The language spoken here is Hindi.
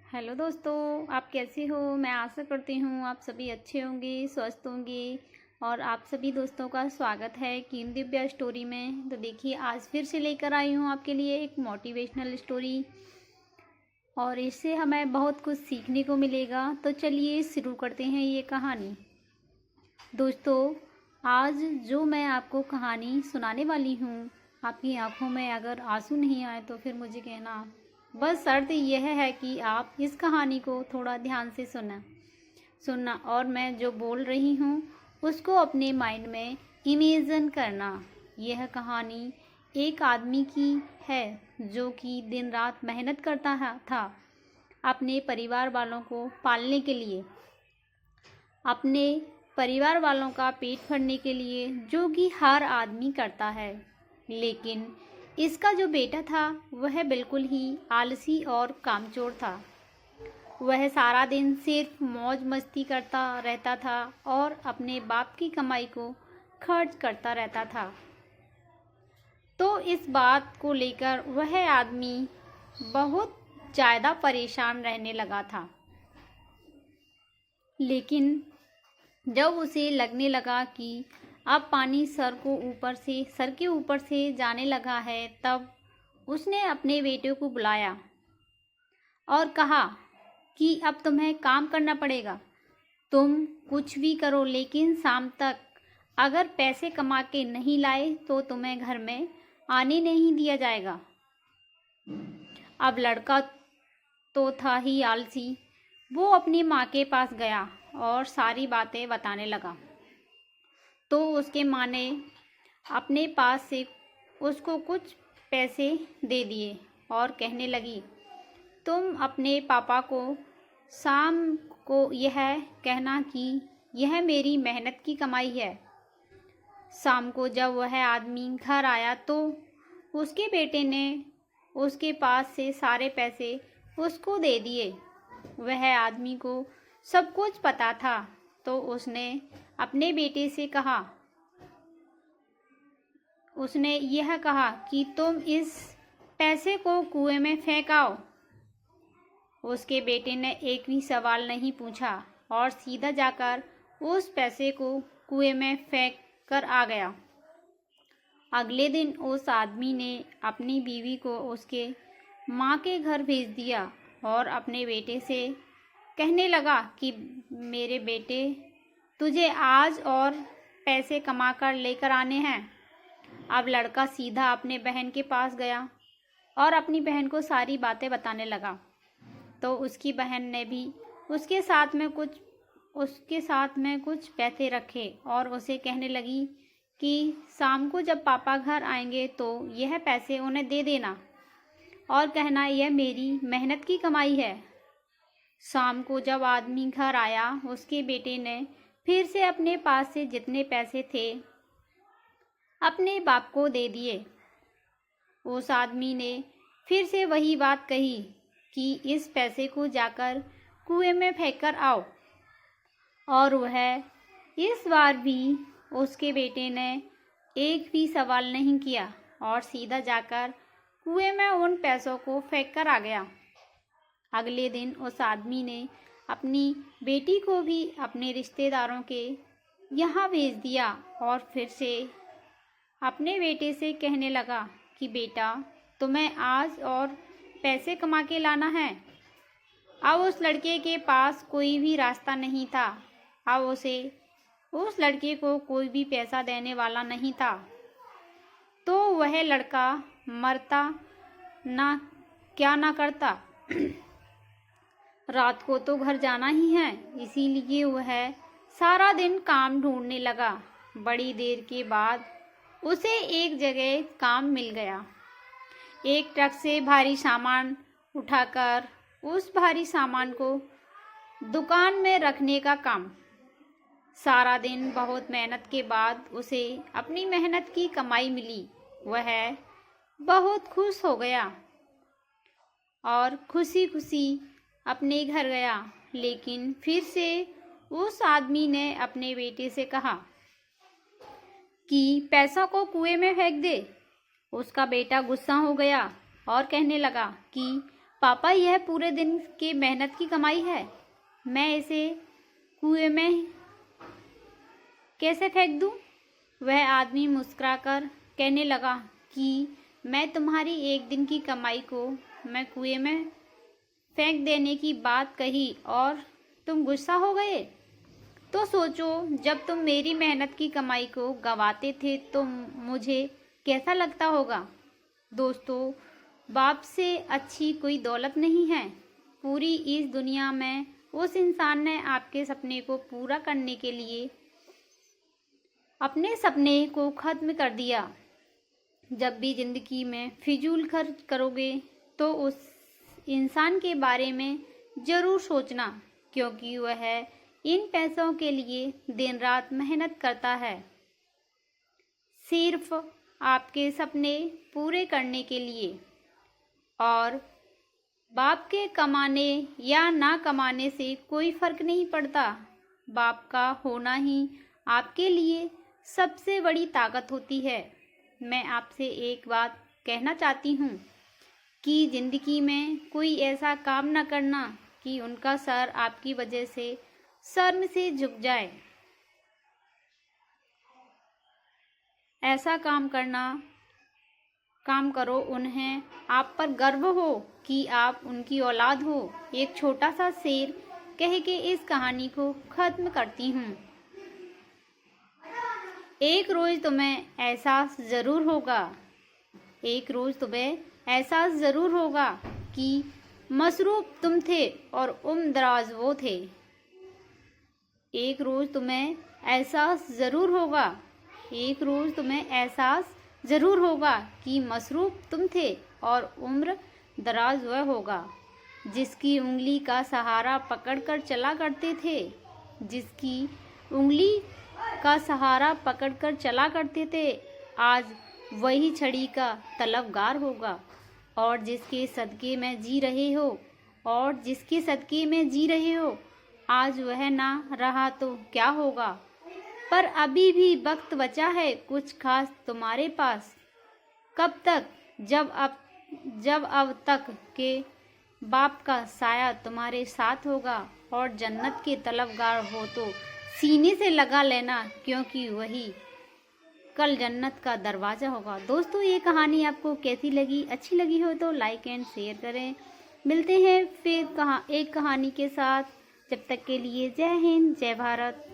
हेलो दोस्तों, आप कैसे हो। मैं आशा करती हूँ आप सभी अच्छे होंगे, स्वस्थ होंगे। और आप सभी दोस्तों का स्वागत है कीन दिव्या स्टोरी में। तो देखिए, आज फिर से लेकर आई हूँ आपके लिए एक मोटिवेशनल स्टोरी और इससे हमें बहुत कुछ सीखने को मिलेगा। तो चलिए शुरू करते हैं ये कहानी। दोस्तों, आज जो मैं आपको कहानी सुनाने वाली हूँ, आपकी आंखों में अगर आंसू नहीं आए तो फिर मुझे कहना। बस शर्त यह है कि आप इस कहानी को थोड़ा ध्यान से सुनना और मैं जो बोल रही हूँ उसको अपने माइंड में इमेजिन करना। यह कहानी एक आदमी की है जो कि दिन रात मेहनत करता था अपने परिवार वालों को पालने के लिए, अपने परिवार वालों का पेट भरने के लिए, जो कि हर आदमी करता है। लेकिन इसका जो बेटा था वह बिल्कुल ही आलसी और कामचोर था। वह सारा दिन सिर्फ मौज मस्ती करता रहता था और अपने बाप की कमाई को खर्च करता रहता था। तो इस बात को लेकर वह आदमी बहुत ज़्यादा परेशान रहने लगा था। लेकिन जब उसे लगने लगा कि अब पानी सर के ऊपर से जाने लगा है, तब उसने अपने बेटे को बुलाया और कहा कि अब तुम्हें काम करना पड़ेगा। तुम कुछ भी करो, लेकिन शाम तक अगर पैसे कमा के नहीं लाए तो तुम्हें घर में आने नहीं दिया जाएगा। अब लड़का तो था ही आलसी। वो अपनी माँ के पास गया और सारी बातें बताने लगा। तो उसके माँ ने अपने पास से उसको कुछ पैसे दे दिए और कहने लगी, तुम अपने पापा को शाम को यह कहना कि यह मेरी मेहनत की कमाई है। शाम को जब वह आदमी घर आया तो उसके बेटे ने उसके पास से सारे पैसे उसको दे दिए। वह आदमी को सब कुछ पता था, तो उसने अपने बेटे से कहा, उसने यह कहा कि तुम इस पैसे को कुएं में फेंक आओ। उसके बेटे ने एक भी सवाल नहीं पूछा और सीधा जाकर उस पैसे को कुएं में फेंक कर आ गया। अगले दिन उस आदमी ने अपनी बीवी को उसके माँ के घर भेज दिया और अपने बेटे से कहने लगा कि मेरे बेटे, तुझे आज और पैसे कमा कर लेकर आने हैं। अब लड़का सीधा अपने बहन के पास गया और अपनी बहन को सारी बातें बताने लगा। तो उसकी बहन ने भी उसके साथ में कुछ पैसे रखे और उसे कहने लगी कि शाम को जब पापा घर आएंगे तो यह पैसे उन्हें दे देना और कहना यह मेरी मेहनत की कमाई है। शाम को जब आदमी घर आया, उसके बेटे ने फिर से अपने पास से जितने पैसे थे अपने बाप को दे दिए। उस आदमी ने फिर से वही बात कही कि इस पैसे को जाकर कुएं में फेंक कर आओ। और वह इस बार भी उसके बेटे ने एक भी सवाल नहीं किया और सीधा जाकर कुएं में उन पैसों को फेंक कर आ गया। अगले दिन उस आदमी ने अपनी बेटी को भी अपने रिश्तेदारों के यहाँ भेज दिया और फिर से अपने बेटे से कहने लगा कि बेटा, तुम्हें आज और पैसे कमा के लाना है। अब उस लड़के के पास कोई भी रास्ता नहीं था। अब उस लड़के को कोई भी पैसा देने वाला नहीं था। तो वह लड़का मरता ना क्या ना करता। रात को तो घर जाना ही है, इसीलिए वह सारा दिन काम ढूंढने लगा। बड़ी देर के बाद उसे एक जगह काम मिल गया। एक ट्रक से भारी सामान उठाकर उस भारी सामान को दुकान में रखने का काम। सारा दिन बहुत मेहनत के बाद उसे अपनी मेहनत की कमाई मिली। वह बहुत खुश हो गया और खुशी खुशी अपने घर गया। लेकिन फिर से उस आदमी ने अपने बेटे से कहा कि पैसा को कुएं में फेंक दे। उसका बेटा गुस्सा हो गया और कहने लगा कि पापा, यह पूरे दिन की मेहनत की कमाई है, मैं इसे कुएं में कैसे फेंक दूं? वह आदमी मुस्कुराकर कहने लगा कि मैं तुम्हारी एक दिन की कमाई को मैं कुएं में फेंक देने की बात कही और तुम गुस्सा हो गए। तो सोचो, जब तुम मेरी मेहनत की कमाई को गंवाते थे तो मुझे कैसा लगता होगा। दोस्तों, बाप से अच्छी कोई दौलत नहीं है। पूरी इस दुनिया में उस इंसान ने आपके सपने को पूरा करने के लिए अपने सपने को खत्म कर दिया। जब भी जिंदगी में फिजूल खर्च करोगे तो उस इंसान के बारे में ज़रूर सोचना, क्योंकि वह इन पैसों के लिए दिन रात मेहनत करता है, सिर्फ आपके सपने पूरे करने के लिए। और बाप के कमाने या ना कमाने से कोई फर्क नहीं पड़ता। बाप का होना ही आपके लिए सबसे बड़ी ताकत होती है। मैं आपसे एक बात कहना चाहती हूँ कि ज़िंदगी में कोई ऐसा काम ना करना कि उनका सर आपकी वजह से शर्म से झुक जाए। ऐसा काम करो उन्हें आप पर गर्व हो कि आप उनकी औलाद हो। एक छोटा सा शेर कह के इस कहानी को ख़त्म करती हूँ। एक रोज़ तुम्हें एहसास ज़रूर होगा, एक रोज़ तुम्हें एहसास ज़रूर होगा कि मसरूफ़ तुम थे और उम्र-दराज वो थे। एक रोज़ तुम्हें एहसास ज़रूर होगा, एक रोज़ तुम्हें एहसास ज़रूर होगा कि मसरूफ़ तुम थे और उम्र दराज वह होगा जिसकी उंगली का सहारा पकड़कर चला करते थे, जिसकी उंगली का सहारा पकड़कर चला करते थे, आज वही छड़ी का तलबगार होगा। और जिसके सदके में जी रहे हो, और जिसके सदके में जी रहे हो, आज वह ना रहा तो क्या होगा। पर अभी भी वक्त बचा है कुछ खास तुम्हारे पास। कब तक? जब अब तक के बाप का साया तुम्हारे साथ होगा और जन्नत के तलबगार हो तो सीने से लगा लेना, क्योंकि वही कल जन्नत का दरवाज़ा होगा। दोस्तों, ये कहानी आपको कैसी लगी? अच्छी लगी हो तो लाइक एंड शेयर करें। मिलते हैं फिर एक कहानी के साथ। जब तक के लिए जय हिंद, जय भारत।